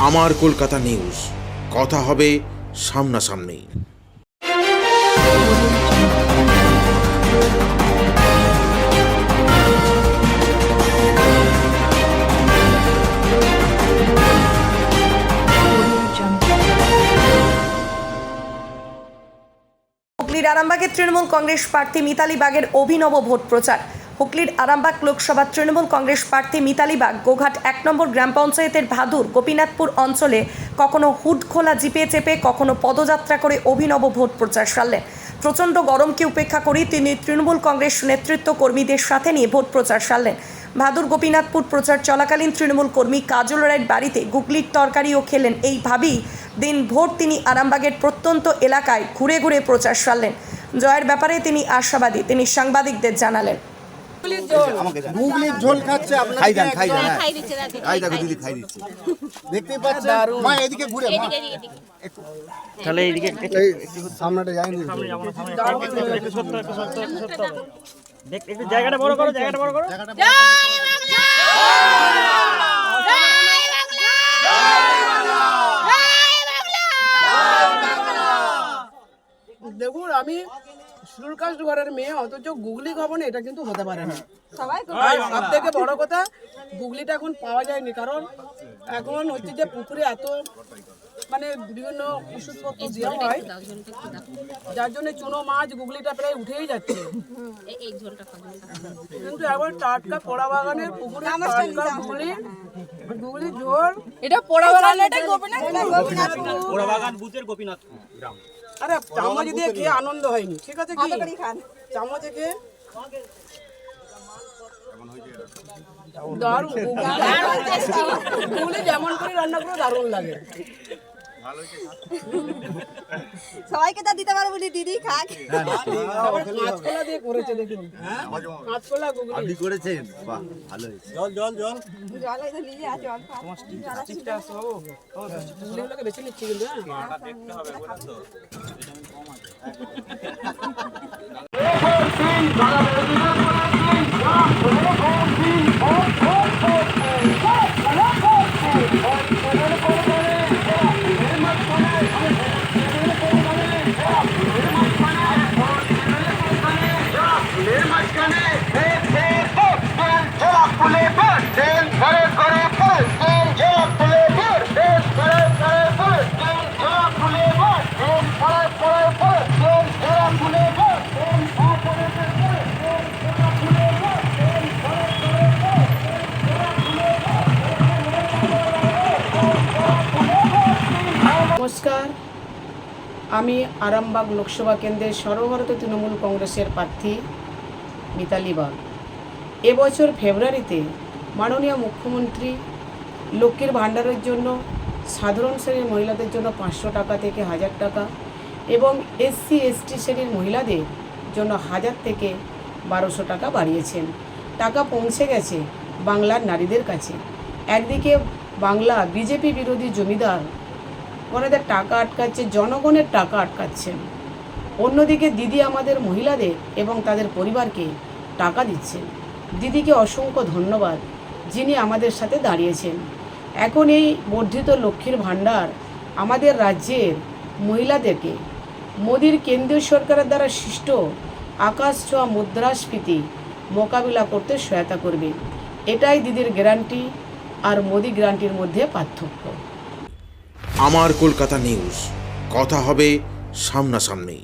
আমার কলকাতা নিউজ, কথা হবে সামনাসামনি। হুগলির আরামবাগের তৃণমূল কংগ্রেস প্রার্থী মিতালি বাগের অভিনব ভোট প্রচার। হুগলির আরামবাগ লোকসভা তৃণমূল কংগ্রেস প্রার্থী মিতালি বাগ গোঘাট 1 নম্বর গ্রাম পঞ্চায়েতের ভাদুর গোপীনাথপুর অঞ্চলে কখনো হুড খোলা জিপে চেপে কখনো পদযাত্রা করে অভিনব ভোট প্রচার সারলেন। প্রচণ্ড গরমকে উপেক্ষা করে তিনি তৃণমূল কংগ্রেস নেতৃত্ব কর্মীদের সাথে নিয়ে ভোট প্রচার সারলেন। ভাদুর গোপীনাথপুর প্রচার চলাকালীন তৃণমূল কর্মী কাজল রায়ের বাড়িতে গুগলির তরকারিও খেলেন। এইভাবেই দিন ভোর তিনি আরামবাগের প্রত্যন্ত এলাকায় ঘুরে ঘুরে প্রচার সারলেন। জয়ের ব্যাপারে তিনি আশাবাদী। তিনি সাংবাদিকদের জানালেন, গুগলির ঝোল খাচ্ছে আপনারা খাই দেন খাই দেখো দিদি খাই দিচ্ছে দেখতে পাচ্ছেন মা এদিকে ঘুরে মা তাহলে এইদিকে সামনেটা যাই না দেখ একটু জায়গাটা বড় করো দেখুন আমি সুরকাস্ট ঘরের মেয়ে, অথচ গুগলি খাবো না, এটা কিন্তু হতে পারে না। সব থেকে বড় কথা গুগলিটা এখন পাওয়া যায়নি, কারণ এখন হচ্ছে যে পুকুরে এত মানে বিভিন্ন ওষুধপত্র দেওয়া হয়, যার জন্য চুনো মাছ গুগলিটা প্রায় উঠেই যাচ্ছে। কিন্তু এখন টাটকা পোড়া বাগানের পুকুরে টাটকা গুগলি ঝোল, এটা পোড়া বাগান বুথের গোপীনাথপুর গ্রাম। আরে চামচ দিয়ে খেয়ে আনন্দ হয়নি, ঠিক আছে কি চামচে খেয়ে দারুণ গুগলি যেমন করে রান্না করে দারুণ লাগে। সবাইকে তা দিতে পারবো দিদি খাক। কাঁচকলা দিয়ে করেছে, দেখুন কাঁচকলা গুগলি আপনি করেছেন, বাহ ভালো হয়েছে। জল জল জল জল এই নিয়ে আছে জল খাও। তোমার স্টিকটা আছে বাবু, গুগলিগুলোকে বেছে নিচ্ছি কিন্তু আটা দেখতে হবে বলেন তো, এটা আমি কম আছে। নমস্কার, আমি আরামবাগ লোকসভা কেন্দ্রের সর্বভারতীয় তৃণমূল কংগ্রেসের প্রার্থী মিতালি বাগ। এবছর ফেব্রুয়ারিতে মাননীয় মুখ্যমন্ত্রী লক্ষ্মীর ভাণ্ডারের জন্য সাধারণ শ্রেণীর মহিলাদের জন্য 500 টাকা থেকে 1000 টাকা এবং SC ST শ্রেণীর মহিলাদের জন্য 1000 থেকে 1200 টাকা বাড়িয়েছেন। টাকা পৌঁছে গেছে বাংলার নারীদের কাছে। একদিকে বাংলা বিজেপি বিরোধী জমিদার ওনাদের টাকা আটকাচ্ছে, জনগণের টাকা আটকাচ্ছেন। অন্যদিকে দিদি আমাদের মহিলাদের এবং তাদের পরিবারকে টাকা দিচ্ছেন। দিদিকে অসংখ্য ধন্যবাদ, যিনি আমাদের সাথে দাঁড়িয়েছেন। এখন এই বর্ধিত লক্ষ্মীর ভাণ্ডার আমাদের রাজ্যের মহিলাদেরকে মোদির কেন্দ্রীয় সরকারের দ্বারা সৃষ্ট আকাশ ছোঁয়া মুদ্রাস্ফীতি মোকাবিলা করতে সহায়তা করবে। এটাই দিদির গ্যারান্টি আর মোদি গ্যারান্টির মধ্যে পার্থক্য। আমার কলকাতা নিউজ, কথা হবে সামনাসামনি।